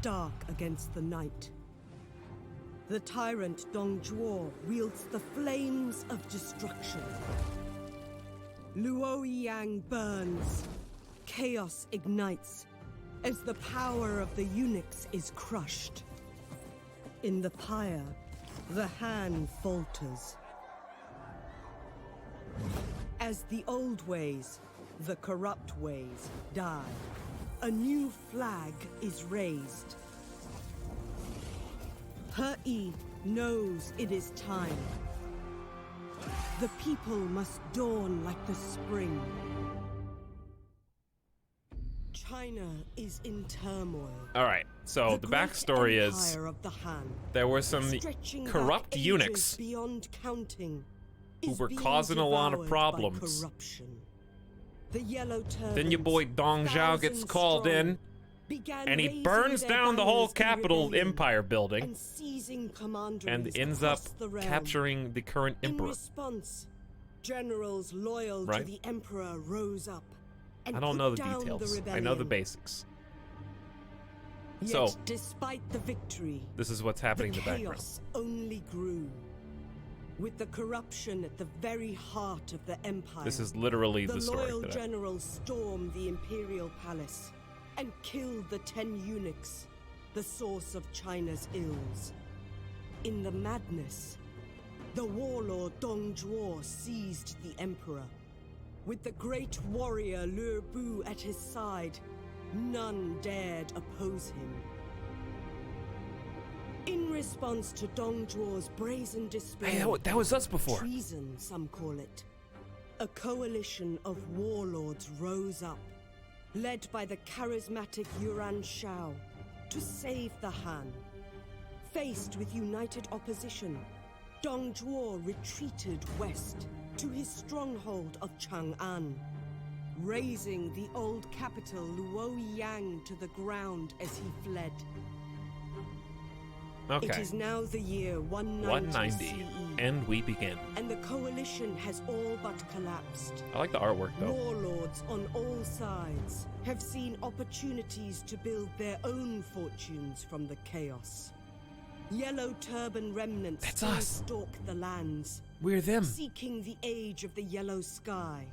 dark against the night. The tyrant Dong Zhuo wields the flames of destruction. Luoyang burns. Chaos ignites as the power of the eunuchs is crushed. In the pyre, the Han falters. As the old ways, the corrupt ways, die, a new flag is raised. He knows it is time. The people must dawn like the spring. China is in turmoil. All right, so the backstory is there were some corrupt eunuchs beyond counting who were causing a lot of problems. The yellow Then your boy Dong Zhao gets called in, and he burns down the whole capital empire building, and ends up capturing the current emperor. In response, generals loyal to the emperor rose up. I don't know the details. I know the basics. Yet, so, despite the victory, this is what's happening in the background. Chaos only grew. With the corruption at the very heart of the empire. This is literally the story. The loyal generals stormed the imperial palace and killed the 10 eunuchs, the source of China's ills. In the madness, the warlord Dong Zhuo seized the emperor. With the great warrior Lü Bu at his side, none dared oppose him. In response to Dong Zhuo's brazen display, hey, that was us before. Treason, some call it. A coalition of warlords rose up, led by the charismatic Yuan Shao, to save the Han. Faced with united opposition, Dong Zhuo retreated west to his stronghold of Chang'an, razing the old capital Luoyang to the ground as he fled. Okay. It is now the year 190 CE, and we begin. And the coalition has all but collapsed. I like the artwork, though. Warlords on all sides have seen opportunities to build their own fortunes from the chaos. Yellow turban remnants stalk the lands. We're them. Seeking the age of the yellow sky,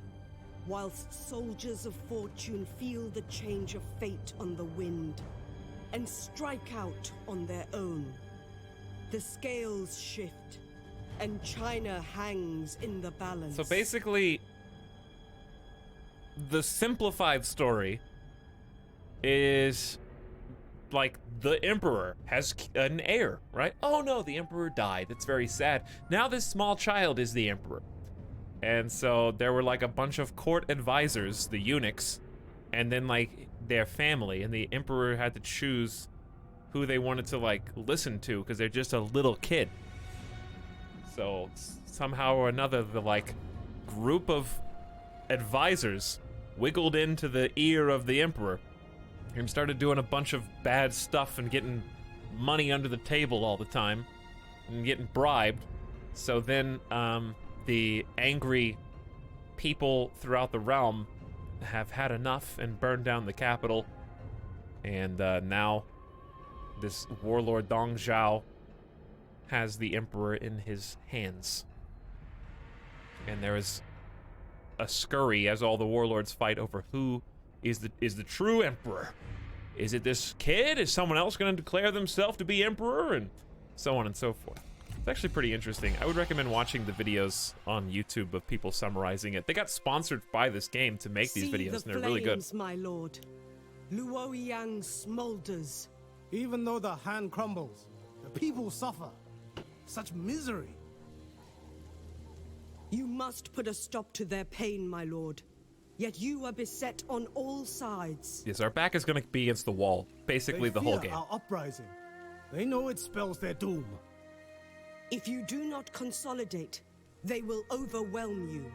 whilst soldiers of fortune feel the change of fate on the wind and strike out on their own. The scales shift, and China hangs in the balance. So basically, the simplified story is like the emperor has an heir, right? Oh no, the emperor died. It's very sad. Now this small child is the emperor. And so there were like a bunch of court advisors, the eunuchs, and then like their family, and the emperor had to choose who they wanted to like listen to because they're just a little kid. So somehow or another, the like group of advisors wiggled into the ear of the emperor and started doing a bunch of bad stuff and getting money under the table all the time and getting bribed. So then the angry people throughout the realm have had enough and burned down the capital. And now this warlord Dong Zhao has the emperor in his hands. And there is a scurry as all the warlords fight over who is the true emperor. Is it this kid? Is someone else going to declare themselves to be emperor? And so on and so forth. It's actually pretty interesting. I would recommend watching the videos on YouTube of people summarizing it. They got sponsored by this game to make these videos, and they're really good. My lord. Luoyang smolders. Even though the Han crumbles, the people suffer. Such misery. You must put a stop to their pain, my lord. Yet you are beset on all sides. Yes, our back is going to be against the wall, basically the whole game. Our uprising. They know it spells their doom. If you do not consolidate, they will overwhelm you.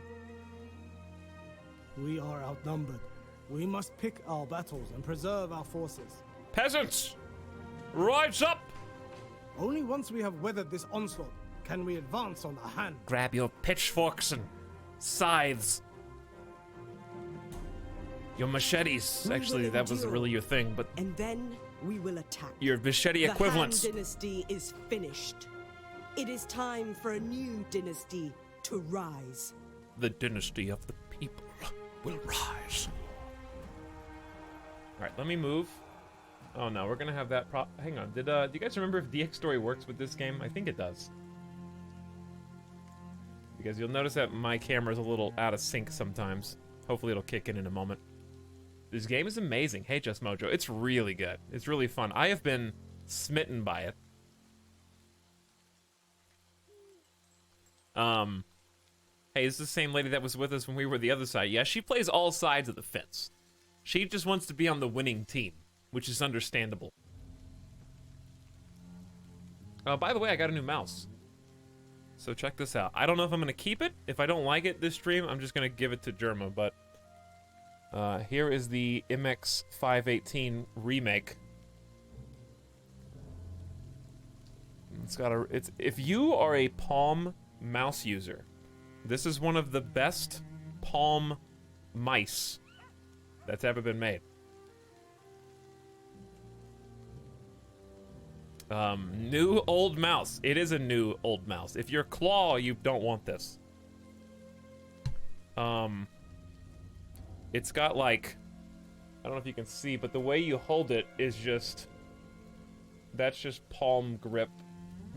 We are outnumbered. We must pick our battles and preserve our forces. Peasants! Rise up! Only once we have weathered this onslaught can we advance on the Han. Grab your pitchforks and scythes. Your machetes. Actually, that was really your thing, but... And then we will attack. Your machete equivalents. The Han dynasty is finished. It is time for a new dynasty to rise. The dynasty of the people will rise. All right, let me move. Oh no, we're gonna have that hang on, do you guys remember if DX Story works with this game? I think it does. Because you'll notice that my camera's a little out of sync sometimes. Hopefully it'll kick in a moment. This game is amazing. Hey, Just Mojo. It's really good. It's really fun. I have been smitten by it. Hey, this is the same lady that was with us when we were the other side. Yeah, she plays all sides of the fence. She just wants to be on the winning team, which is understandable. By the way, I got a new mouse. So check this out. I don't know if I'm going to keep it. If I don't like it this stream, I'm just going to give it to Germa. But here is the MX518 remake. It's got a. If you are a Palm mouse user, this is one of the best Palm mice that's ever been made. New old mouse. It is a new old mouse. If you're Claw, you don't want this. It's got like, I don't know if you can see, but the way you hold it is just, that's just palm grip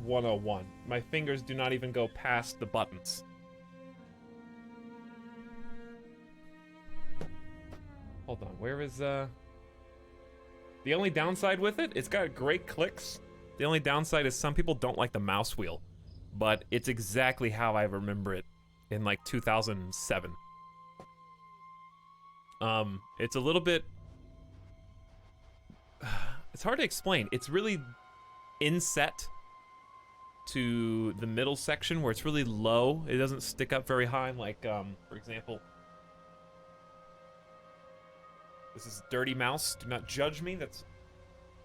101. My fingers do not even go past the buttons. Hold on, where is, the only downside with it, it's got great clicks. The only downside is some people don't like the mouse wheel, but it's exactly how I remember it in like 2007. It's a little bit, it's hard to explain. It's really inset to the middle section where it's really low. It doesn't stick up very high, like, for example, this is Dirty Mouse. Do not judge me. That's,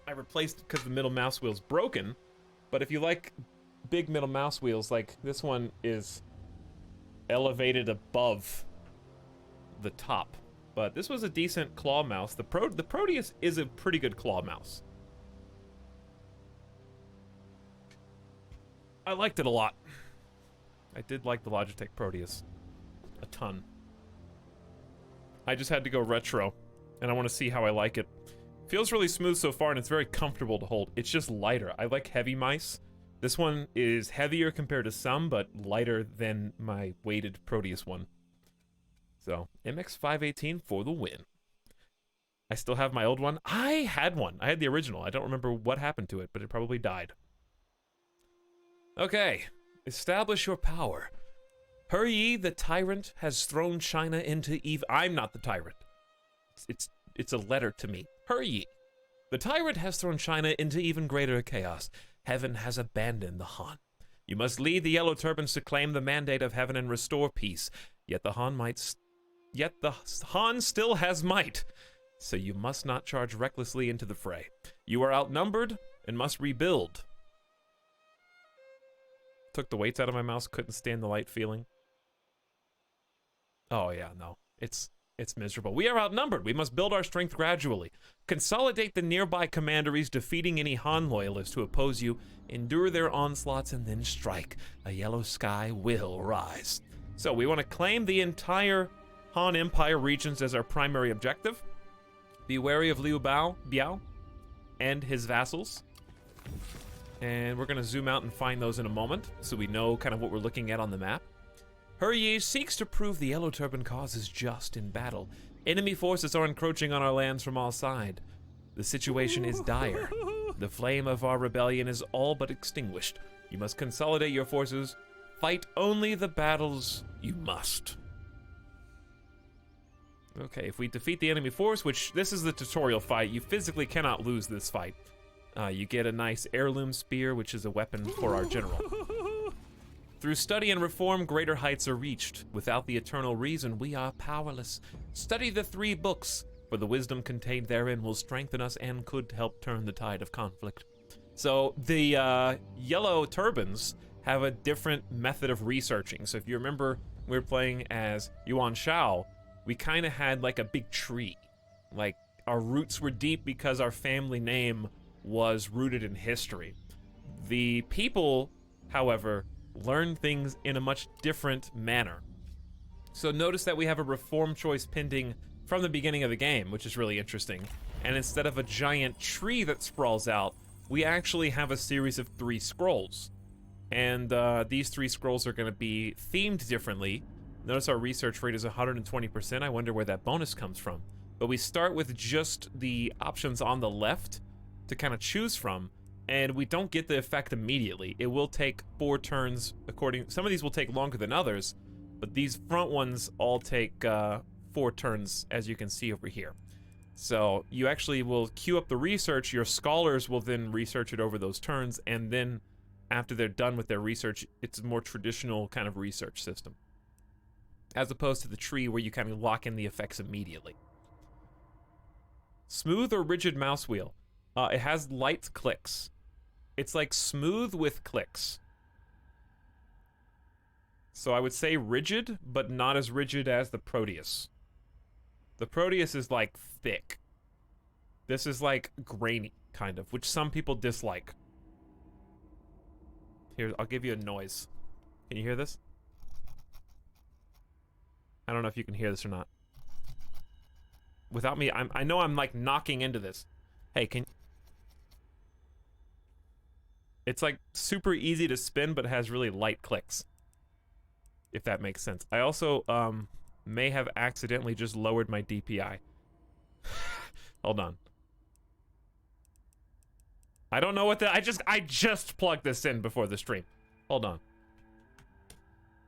I replaced it because the middle mouse wheel's broken. But if you like big middle mouse wheels, like this one is elevated above the top. But this was a decent claw mouse. The Proteus is a pretty good claw mouse. I liked it a lot. I did like the Logitech Proteus a ton. I just had to go retro, and I want to see how I like it. Feels really smooth so far, and it's very comfortable to hold. It's just lighter. I like heavy mice. This one is heavier compared to some, but lighter than my weighted Proteus one. So, MX518 for the win. I still have my old one. I had one. I had the original. I don't remember what happened to it, but it probably died. Okay. Establish your power. Huryi, the tyrant, has thrown China into evil. I'm not the tyrant. It's a letter to me. Huryi. The tyrant has thrown China into even greater chaos. Heaven has abandoned the Han. You must lead the Yellow Turbans to claim the mandate of heaven and restore peace. Yet the Han still has might. So you must not charge recklessly into the fray. You are outnumbered and must rebuild. Took the weights out of my mouse, couldn't stand the light feeling. Oh yeah, no. It's miserable. We are outnumbered. We must build our strength gradually. Consolidate the nearby commanderies, defeating any Han loyalists who oppose you. Endure their onslaughts and then strike. A yellow sky will rise. So we want to claim the entire Han Empire regions as our primary objective. Be wary of Liu Biao and his vassals. And we're going to zoom out and find those in a moment, so we know kind of what we're looking at on the map. Huryi seeks to prove the Yellow Turban cause is just in battle. Enemy forces are encroaching on our lands from all sides. The situation is dire. The flame of our rebellion is all but extinguished. You must consolidate your forces. Fight only the battles you must. Okay, if we defeat the enemy force, which this is the tutorial fight, you physically cannot lose this fight. You get a nice heirloom spear, which is a weapon for our general. Through study and reform, greater heights are reached. Without the eternal reason, we are powerless. Study the 3 books, for the wisdom contained therein will strengthen us and could help turn the tide of conflict. So the Yellow Turbans have a different method of researching. So if you remember, we were playing as Yuan Shao, we kind of had like a big tree. Like, our roots were deep because our family name was rooted in history. The people, however, learn things in a much different manner. So notice that we have a reform choice pending from the beginning of the game, which is really interesting. And instead of a giant tree that sprawls out, we actually have a series of 3 scrolls. And these 3 scrolls are going to be themed differently. Notice our research rate is 120%. I wonder where that bonus comes from. But we start with just the options on the left to kind of choose from, and we don't get the effect immediately. It will take 4 turns according... Some of these will take longer than others, but these front ones all take 4 turns, as you can see over here. So you actually will queue up the research, your scholars will then research it over those turns, and then after they're done with their research, it's a more traditional kind of research system, as opposed to the tree where you kind of lock in the effects immediately. Smooth or rigid mouse wheel? It has light clicks. It's like smooth with clicks. So I would say rigid, but not as rigid as the Proteus. The Proteus is like thick. This is like grainy, kind of, which some people dislike. Here, I'll give you a noise. Can you hear this? I don't know if you can hear this or not. Without me, I know I'm like knocking into this. Hey, it's like super easy to spin, but it has really light clicks. If that makes sense. I also may have accidentally just lowered my DPI. Hold on. I don't know what I just plugged this in before the stream. Hold on.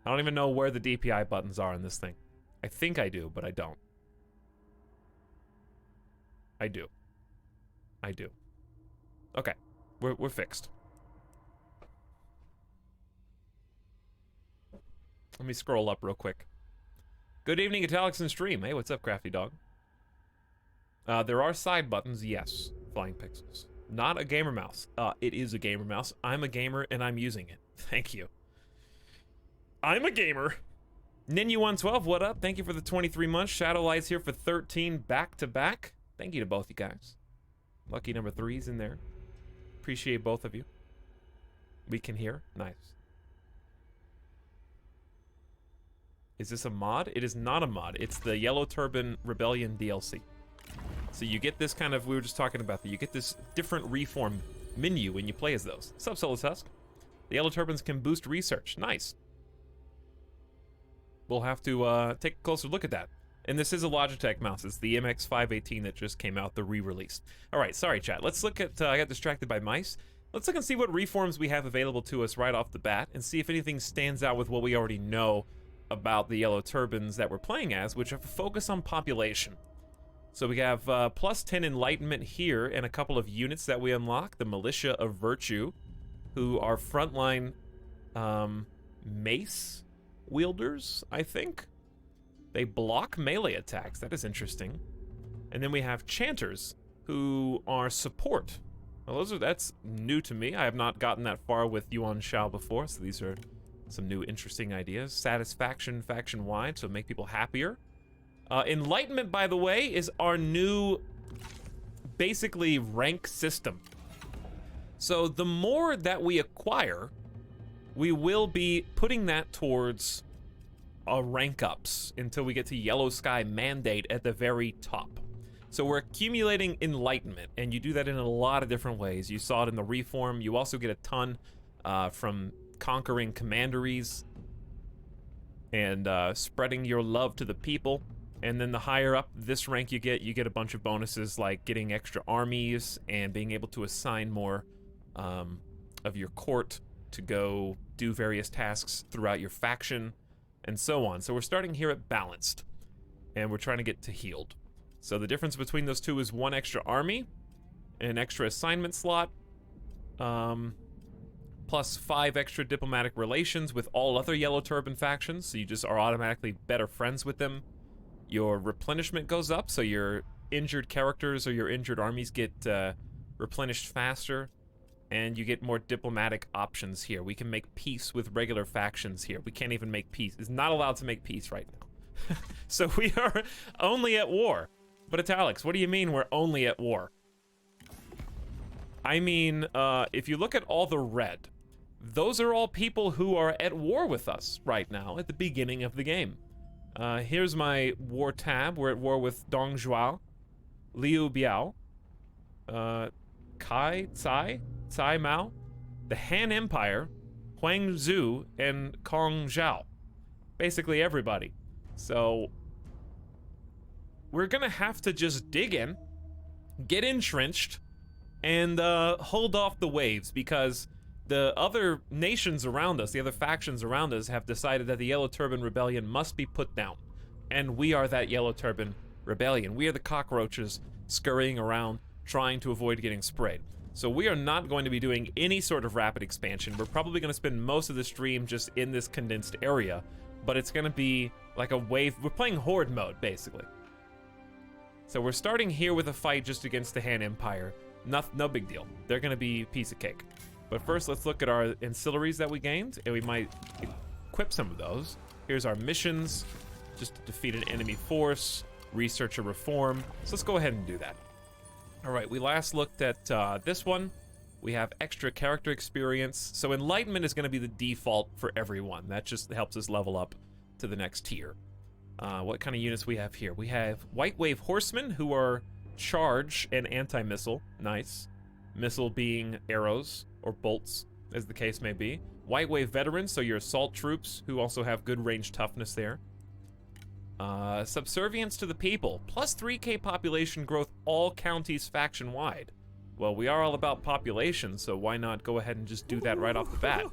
I don't even know where the DPI buttons are in this thing. I think I do, but I don't. I do. I do. Okay. We're fixed. Let me scroll up real quick. Good evening, Etalyx and stream. Hey, what's up, Crafty Dog? There are side buttons, yes. Flying pixels. Not a gamer mouse. It is a gamer mouse. I'm a gamer, and I'm using it. Thank you. I'm a gamer. Ninja112, what up? Thank you for the 23 months. Shadowlights here for 13 back-to-back. Thank you to both you guys. Lucky number 3's in there. Appreciate both of you. We can hear. Nice. Is this a mod? It is not a mod. It's the Yellow Turban Rebellion DLC. So you get this kind of, we were just talking about that, you get this different reform menu when you play as those. What's up, Solus Husk? The Yellow Turbans can boost research. Nice. We'll have to take a closer look at that. And this is a Logitech mouse. It's the MX518 that just came out, the re-release. All right, sorry, chat. Let's look at, I got distracted by mice. Let's look and see what reforms we have available to us right off the bat and see if anything stands out with what we already know about the Yellow Turbans that we're playing as, which have a focus on population. So we have plus 10 enlightenment here and a couple of units that we unlock. The Militia of Virtue, who are frontline mace wielders, I think. They block melee attacks. That is interesting. And then we have Chanters, who are support. Well, that's new to me. I have not gotten that far with Yuan Shao before, so these are some new interesting ideas. Satisfaction faction-wide, so make people happier. Enlightenment, by the way, is our new, basically, rank system. So the more that we acquire, we will be putting that towards rank ups until we get to Yellow Sky Mandate at the very top. So we're accumulating enlightenment, and you do that in a lot of different ways. You saw it in the reform. You also get a ton from conquering commanderies and spreading your love to the people. And then the higher up this rank you get a bunch of bonuses like getting extra armies and being able to assign more of your court to go do various tasks throughout your faction and so on. So we're starting here at balanced, and we're trying to get to healed. So the difference between those two is 1 extra army, an extra assignment slot, plus 5 extra diplomatic relations with all other Yellow Turban factions, so you just are automatically better friends with them. Your replenishment goes up, so your injured characters or your injured armies get replenished faster, and you get more diplomatic options here. We can make peace with regular factions here. We can't even make peace. It's not allowed to make peace right now. So we are only at war. But Etalyx, what do you mean we're only at war? I mean, if you look at all the red, those are all people who are at war with us right now at the beginning of the game. Here's my war tab. We're at war with Dong Zhuo, Liu Biao, Kai Tsai, Tsai Mao, the Han Empire, Huang Zhu, and Kong Zhao. Basically everybody. So we're gonna have to just dig in, get entrenched, and hold off the waves, because the other nations around us, the other factions around us, have decided that the Yellow Turban Rebellion must be put down. And we are that Yellow Turban Rebellion. We are the cockroaches scurrying around, trying to avoid getting sprayed. So we are not going to be doing any sort of rapid expansion. We're probably going to spend most of the stream just in this condensed area, but it's going to be like a wave. We're playing Horde mode, basically. So we're starting here with a fight just against the Han Empire. No big deal. They're going to be a piece of cake. But first, let's look at our ancillaries that we gained, and we might equip some of those. Here's our missions, just to defeat an enemy force, research a reform. So let's go ahead and do that. All right, we last looked at this one. We have extra character experience. So Enlightenment is going to be the default for everyone. That just helps us level up to the next tier. What kind of units we have here? We have White Wave Horsemen, who are charge and anti-missile. Nice. Missile being arrows or bolts, as the case may be. White Wave Veterans, so your assault troops, who also have good range toughness there. Subservience to the people, plus 3k population growth, all counties faction-wide. Well, we are all about population, so why not go ahead and just do that right off the bat.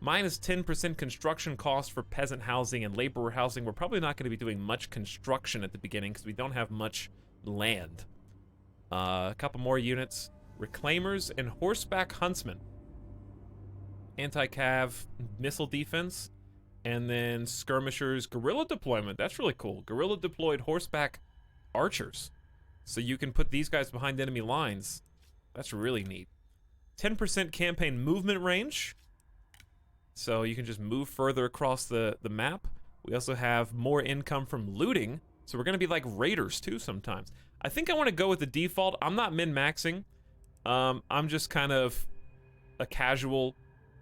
Minus 10% construction cost for peasant housing and laborer housing. We're probably not going to be doing much construction at the beginning because we don't have much land. A couple more units. Reclaimers and horseback huntsmen. Anti-cav missile defense. And then skirmishers, guerrilla deployment. That's really cool. Guerrilla deployed horseback archers. So you can put these guys behind enemy lines. That's really neat. 10% campaign movement range. So you can just move further across the map. We also have more income from looting. So we're going to be like raiders too sometimes. I think I want to go with the default. I'm not min-maxing. I'm just kind of a casual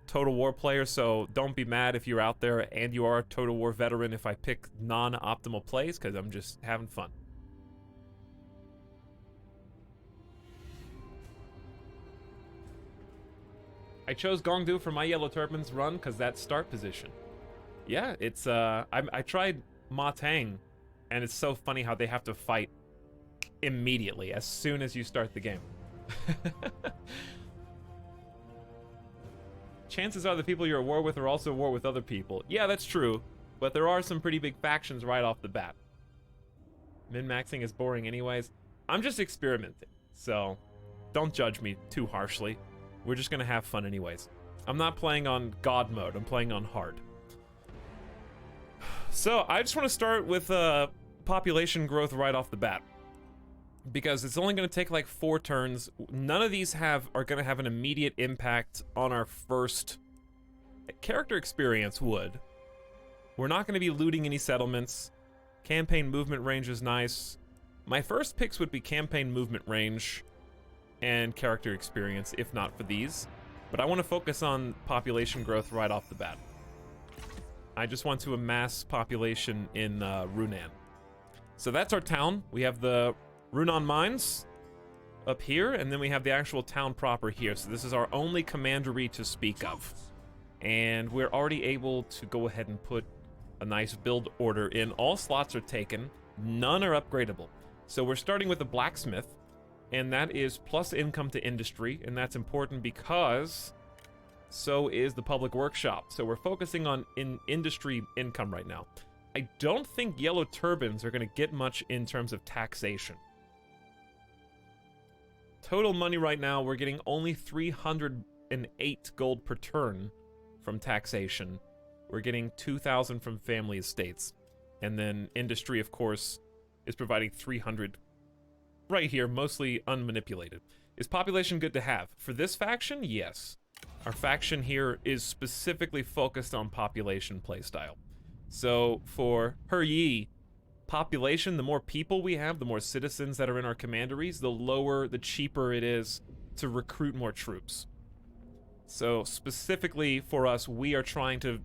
Total War player, so don't be mad if you're out there and you are a Total War veteran if I pick non-optimal plays, because I'm just having fun. I chose Gongdu for my Yellow Turban's run because that's start position. Yeah, it's I tried Ma Tang, and it's so funny how they have to fight immediately as soon as you start the game. Chances are the people you're at war with are also at war with other people. Yeah, that's true, but there are some pretty big factions right off the bat. Min-maxing is boring anyways. I'm just experimenting, so don't judge me too harshly. We're just gonna have fun anyways. I'm not playing on God mode, I'm playing on hard. So, I just want to start with population growth right off the bat, because it's only going to take like 4 turns. None of these are going to have an immediate impact on our first character experience would. We're not going to be looting any settlements. Campaign movement range is nice. My first picks would be campaign movement range and character experience, if not for these. But I want to focus on population growth right off the bat. I just want to amass population in Runan. So that's our town. We have the Runan Mines up here, and then we have the actual town proper here. So this is our only commandery to speak of. And we're already able to go ahead and put a nice build order in. All slots are taken. None are upgradable. So we're starting with the Blacksmith, and that is plus income to industry, and that's important because so is the public workshop. So we're focusing on industry income right now. I don't think Yellow Turbans are going to get much in terms of taxation. Total money right now, we're getting only 308 gold per turn from taxation. We're getting 2,000 from family estates. And then industry, of course, is providing 300 right here, mostly unmanipulated. Is population good to have? For this faction, yes. Our faction here is specifically focused on population playstyle. So for He Yi, population, the more people we have, the more citizens that are in our commanderies, the cheaper it is to recruit more troops. So specifically for us, we are trying to